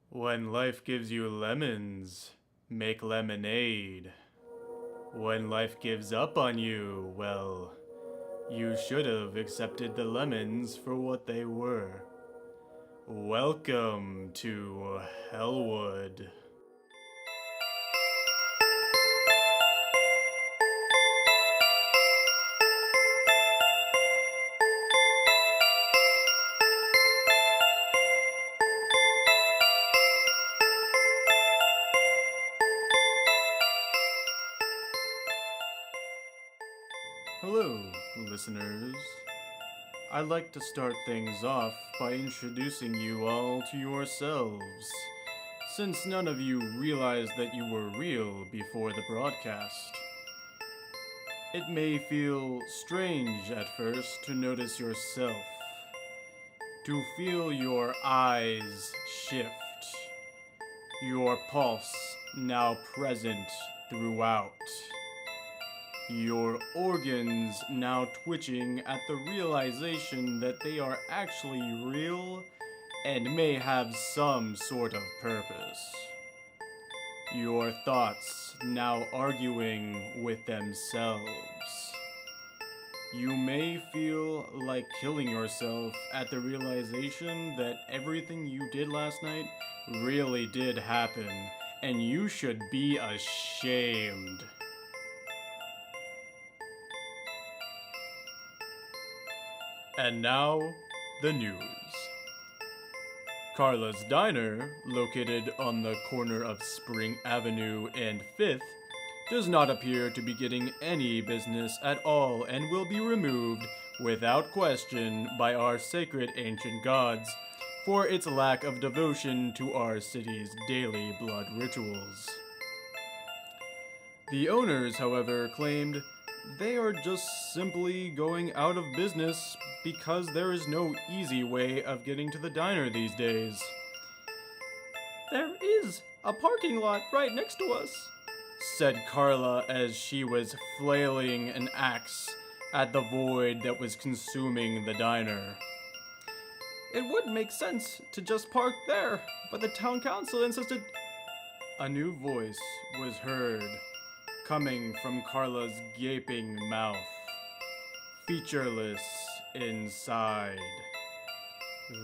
When life gives you lemons, make lemonade. When life gives up on you, well, you should have accepted the lemons for what they were. Welcome to Hellwood. Hello, listeners. I'd like to start things off by introducing you all to yourselves, since none of you realized that you were real before the broadcast. It may feel strange at first to notice yourself, to feel your eyes shift, your pulse now present throughout. Your organs now twitching at the realization that they are actually real and may have some sort of purpose. Your thoughts now arguing with themselves. You may feel like killing yourself at the realization that everything you did last night really did happen, and you should be ashamed. And now, the news. Carla's Diner, located on the corner of Spring Avenue and 5th, does not appear to be getting any business at all and will be removed without question by our sacred ancient gods for its lack of devotion to our city's daily blood rituals. The owners, however, claimed they are just simply going out of business because there is no easy way of getting to the diner these days. "There is a parking lot right next to us," said Carla as she was flailing an axe at the void that was consuming the diner. "It would make sense to just park there, but the town council insisted." A new voice was heard, coming from Carla's gaping mouth, featureless inside.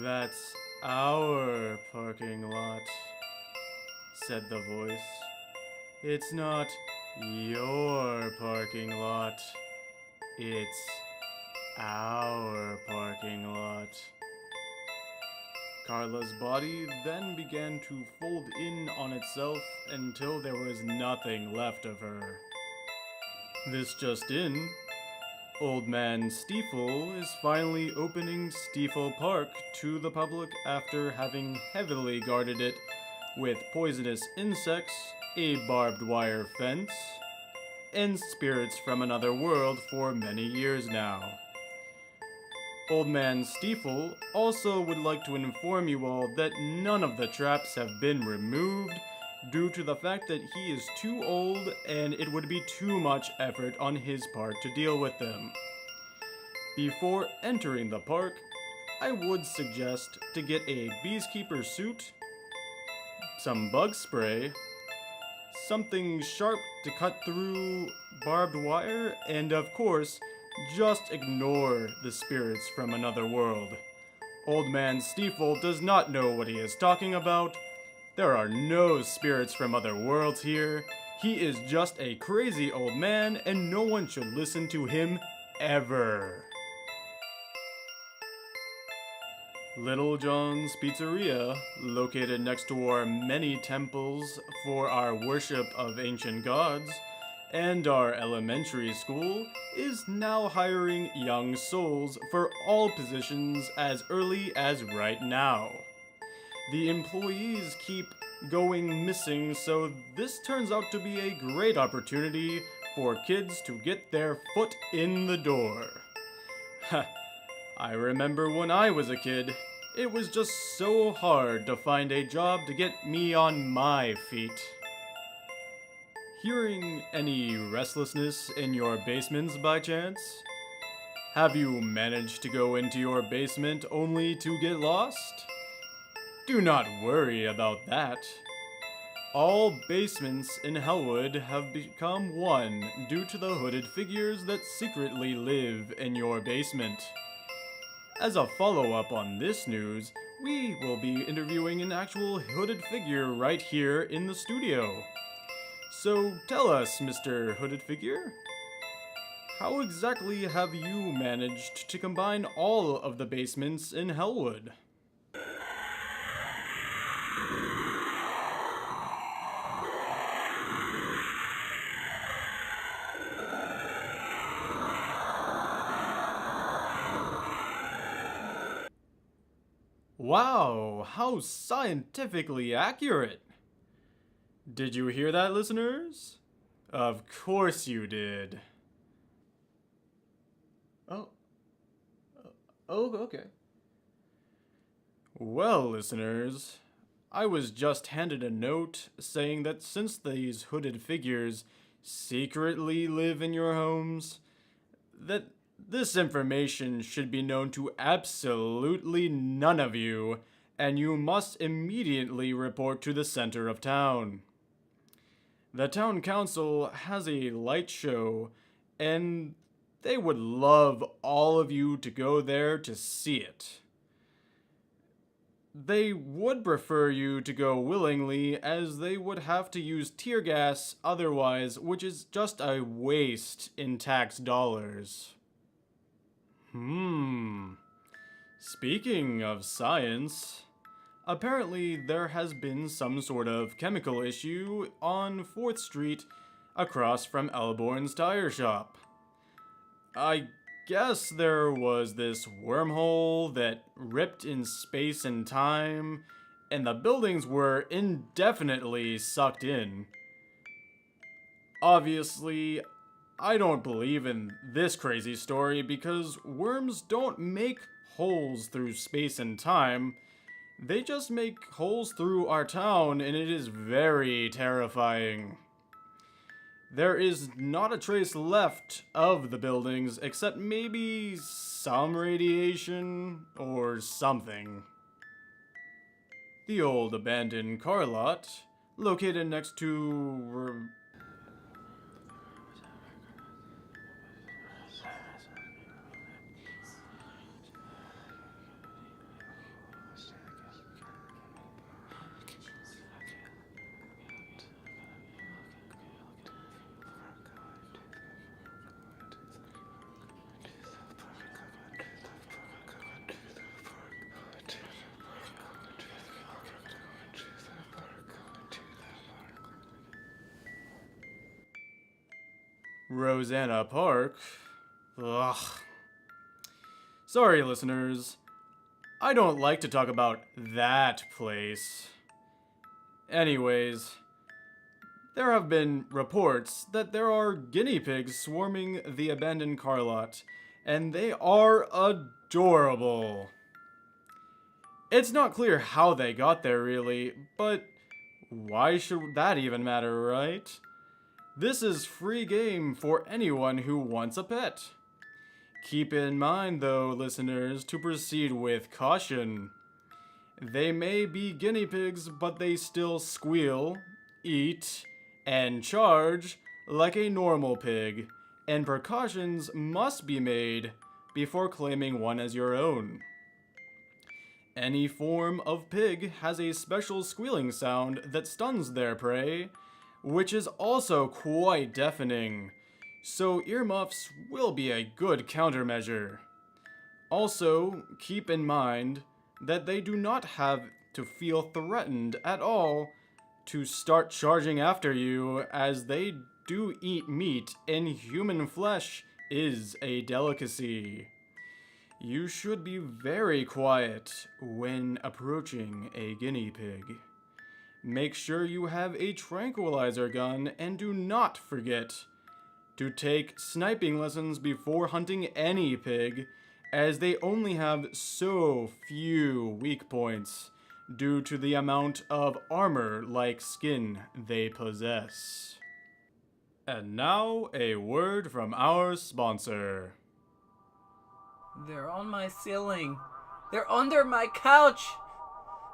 "That's our parking lot," said the voice. "It's not your parking lot. It's our parking lot." Carla's body then began to fold in on itself until there was nothing left of her. This just in, Old Man Stiefel is finally opening Stiefel Park to the public after having heavily guarded it with poisonous insects, a barbed wire fence, and spirits from another world for many years now. Old Man Stiefel also would like to inform you all that none of the traps have been removed due to the fact that he is too old and it would be too much effort on his part to deal with them. Before entering the park, I would suggest to get a beekeeper suit, some bug spray, something sharp to cut through barbed wire, and of course, just ignore the spirits from another world. Old Man Stiefel does not know what he is talking about. There are no spirits from other worlds here. He is just a crazy old man, and no one should listen to him ever. Little John's Pizzeria, located next to our many temples for our worship of ancient gods, and our elementary school, is now hiring young souls for all positions as early as right now. The employees keep going missing, so this turns out to be a great opportunity for kids to get their foot in the door. I remember when I was a kid, it was just so hard to find a job to get me on my feet. Hearing any restlessness in your basements by chance? Have you managed to go into your basement only to get lost? Do not worry about that. All basements in Hellwood have become one due to the hooded figures that secretly live in your basement. As a follow-up on this news, we will be interviewing an actual hooded figure right here in the studio. So tell us, Mr. Hooded Figure, how exactly have you managed to combine all of the basements in Hellwood? Wow, how scientifically accurate! Did you hear that, listeners? Of course you did. Oh. Oh, okay. Well, listeners, I was just handed a note saying that since these hooded figures secretly live in your homes, that this information should be known to absolutely none of you, and you must immediately report to the center of town. The town council has a light show, and they would love all of you to go there to see it. They would prefer you to go willingly, as they would have to use tear gas otherwise, which is just a waste in tax dollars. Speaking of science, apparently there has been some sort of chemical issue on 4th Street across from Elborn's tire shop. I guess there was this wormhole that ripped in space and time, and the buildings were indefinitely sucked in. Obviously, I don't believe in this crazy story because worms don't make holes through space and time. They just make holes through our town, and it is very terrifying. There is not a trace left of the buildings except maybe some radiation or something. The old abandoned car lot, located next to Rosanna Park. Ugh. Sorry, listeners. I don't like to talk about that place. Anyways, there have been reports that there are guinea pigs swarming the abandoned car lot, and they are adorable. It's not clear how they got there, really, but why should that even matter, right? This is free game for anyone who wants a pet. Keep in mind, though, listeners, to proceed with caution. They may be guinea pigs, but they still squeal, eat, and charge like a normal pig, and precautions must be made before claiming one as your own. Any form of pig has a special squealing sound that stuns their prey, which is also quite deafening, so earmuffs will be a good countermeasure. Also, keep in mind that they do not have to feel threatened at all to start charging after you, as they do eat meat and human flesh is a delicacy. You should be very quiet when approaching a guinea pig. Make sure you have a tranquilizer gun, and do not forget to take sniping lessons before hunting any pig, as they only have so few weak points due to the amount of armor-like skin they possess. And now, a word from our sponsor. They're on my ceiling. They're under my couch.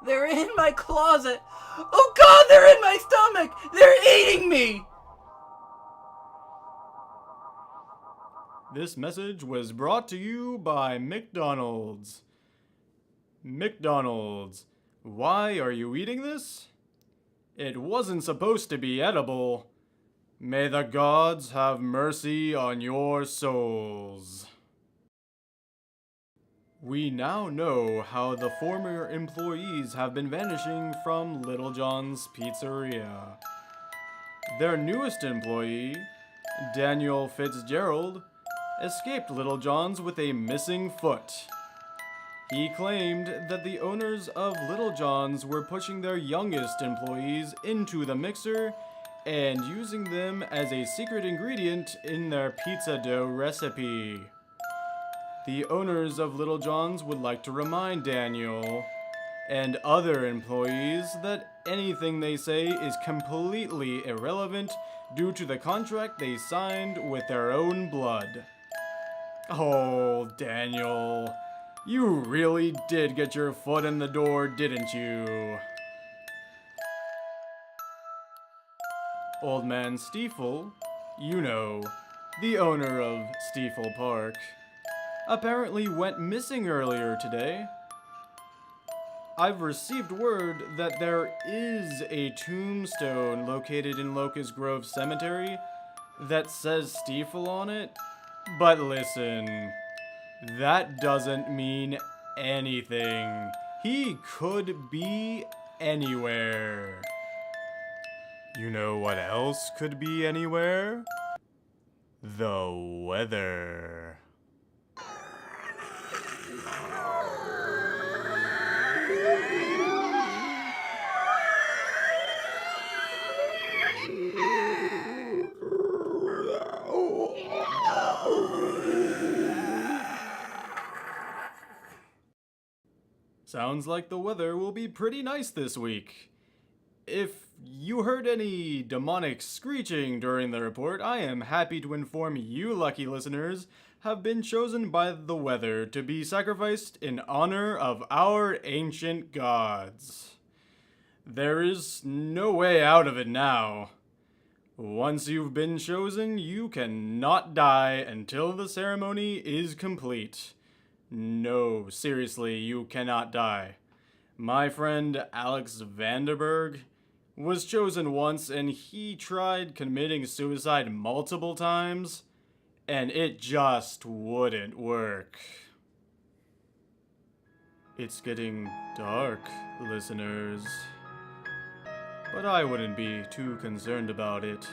They're in my closet. Oh God, they're in my stomach. They're eating me. This message was brought to you by McDonald's. McDonald's, why are you eating this? It wasn't supposed to be edible. May the gods have mercy on your souls. We now know how the former employees have been vanishing from Little John's Pizzeria. Their newest employee, Daniel Fitzgerald, escaped Little John's with a missing foot. He claimed that the owners of Little John's were pushing their youngest employees into the mixer and using them as a secret ingredient in their pizza dough recipe. The owners of Little John's would like to remind Daniel and other employees that anything they say is completely irrelevant due to the contract they signed with their own blood. Oh, Daniel, you really did get your foot in the door, didn't you? Old Man Stiefel, you know, the owner of Stiefel Park, apparently went missing earlier today. I've received word that there is a tombstone located in Locust Grove Cemetery that says Stiefel on it, but listen, that doesn't mean anything. He could be anywhere. You know what else could be anywhere? The weather. Sounds like the weather will be pretty nice this week. If you heard any demonic screeching during the report, I am happy to inform you lucky listeners have been chosen by the weather to be sacrificed in honor of our ancient gods. There is no way out of it now. Once you've been chosen, you cannot die until the ceremony is complete. No, seriously, you cannot die. My friend Alex Vanderberg was chosen once and he tried committing suicide multiple times and it just wouldn't work. It's getting dark, listeners. But I wouldn't be too concerned about it.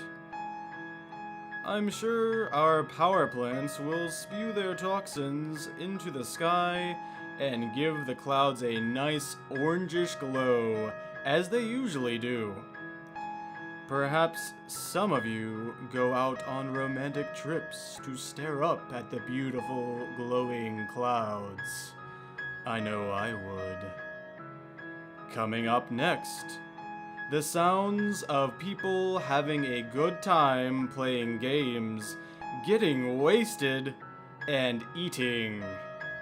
I'm sure our power plants will spew their toxins into the sky and give the clouds a nice orangish glow, as they usually do. Perhaps some of you go out on romantic trips to stare up at the beautiful glowing clouds. I know I would. Coming up next, the sounds of people having a good time playing games, getting wasted, and eating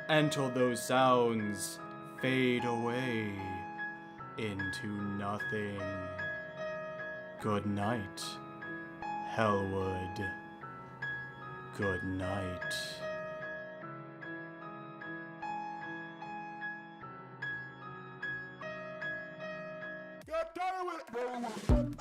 until those sounds fade away into nothing. Good night, Hellwood. Good night. God damn it, bro.